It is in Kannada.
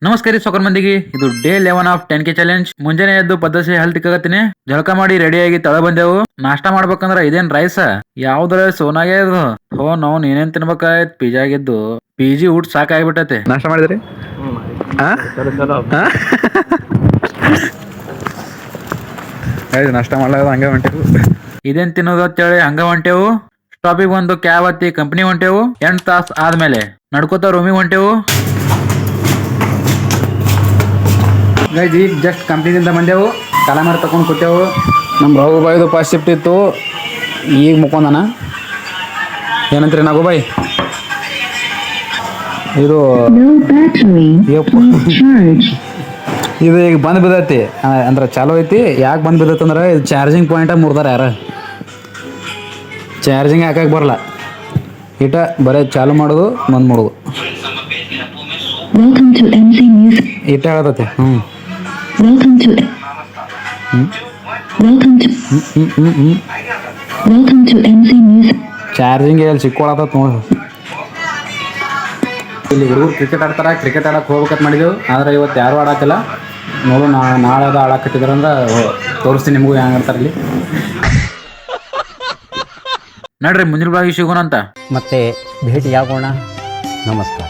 ನಮಸ್ಕಾರ ರೀ ಸೊಕರ್ ಮಂದಿಗೆ. ಇದು ಡೇ 11 ಆಫ್ 10K ಚಾಲೆಂಜ್. ಮುಂಜಾನೆ ಎದ್ದು ಪದ್ದಸಿ ಹಲ್ ತಿಕ್ಕಗತ್ತೀನಿ, ಜಳಕ ಮಾಡಿ ರೆಡಿಯಾಗಿ ತಳ ಬಂದೆವು. ನಾಷ್ಟ ಮಾಡ್ಬೇಕಂದ್ರ ಇದೇನ್ ರೈಸ್? ಯಾವ್ದ್ರ ಸೋನಾಗೆ ಇದು? ನಾವು ಏನೇನ್ ತಿನ್ಬೇಕಾಯ್ತು? ಪಿಜ್ಜಾ ಆಗಿದ್ದು PG ಊಟ ಸಾಕಾಗ್ಬಿಟ್ಟೈತೆ. ನಾಷ್ಟ ಮಾಡಿದ್ರಿ? ನಾಷ್ಟ ಮಾಡ್ಲಾಗ ಹಂಗೆ ಹೊಂಟೇವು. ಇದೇನ್ ತಿನ್ನೋದು ಅಂತೇಳಿ ಹಂಗ ಹೊಂಟೆವು. ಸ್ಟಾಪಿಗೆ ಒಂದು ಕ್ಯಾಬ್ ಹತ್ತಿ ಕಂಪ್ನಿ ಹೊಂಟೆವು. 8 ತಾಸು ಆದ್ಮೇಲೆ ನಡ್ಕೋತ ರೂಮಿಗೆ ಹೊಂಟೆವು. ಗೈಸ್ ಈಗ ಜಸ್ಟ್ ಕಂಪ್ನಿದಿಂದ ಬಂದೆವು, ಕಲಾಮಾರ್ ತಗೊಂಡು ಕೊಟ್ಟೆವು. ನಮ್ಮ ರಘುಬಾಯ್ದು ಫಸ್ಟ್ ಶಿಫ್ಟ್ ಇತ್ತು, ಈಗ ಮುಕ್ಕೊಂಡನ. ಏನಂತೀರಿ ನಗುಬಾಯ್? ಇದು ಇದು ಈಗ ಬಂದು ಬಿದ್ದೈತಿ, ಅಂದ್ರೆ ಚಾಲೋ ಐತಿ. ಯಾಕೆ ಬಂದು ಬಿದ್ದೈತಿ ಅಂದ್ರೆ ಇದು ಚಾರ್ಜಿಂಗ್ ಪಾಯಿಂಟ ಮುರ್ದಾರ ಯಾರ. ಚಾರ್ಜಿಂಗ್ ಹಾಕಕ್ಕೆ ಬರಲ್ಲ, ಇಟ ಬರೀ ಚಾಲು ಮಾಡೋದು ಬಂದ್ ಮಾಡೋದು ಇಟ ಆಗತೈತಿ. ಚಾರ್ಜಿಂಗ್ ಎಲ್ಲಿ ಸಿಕ್ಕೊಳತ್ತ ನೋಡಿ. ಇಲ್ಲಿ ಹುಡುಗರು ಕ್ರಿಕೆಟ್ ಆಡ್ತಾರ, ಕ್ರಿಕೆಟ್ ಆಡಕ್ಕೆ ಹೋಗ್ಬೇಕಂತ ಮಾಡಿದೆವು. ಆದ್ರೆ ಇವತ್ತು ಯಾರು ಆಡಾಕಿಲ್ಲ. ನೋಡು ನಾಳೆ ಅದು ಆಡಾಕತ್ತಿದ್ರಂದ್ರೆ ತೋರಿಸ್ತೀನಿ ನಿಮಗೂ ಹೆಂಗೆ ಆಡ್ತಾರೆ ಇಲ್ಲಿ. ನಡ್ರಿ ಮುಂದಿನ ಬಾಗಿ ಸಿಗೋಣ ಅಂತ. ಮತ್ತೆ ಭೇಟಿಯಾಗೋಣ. ನಮಸ್ಕಾರ.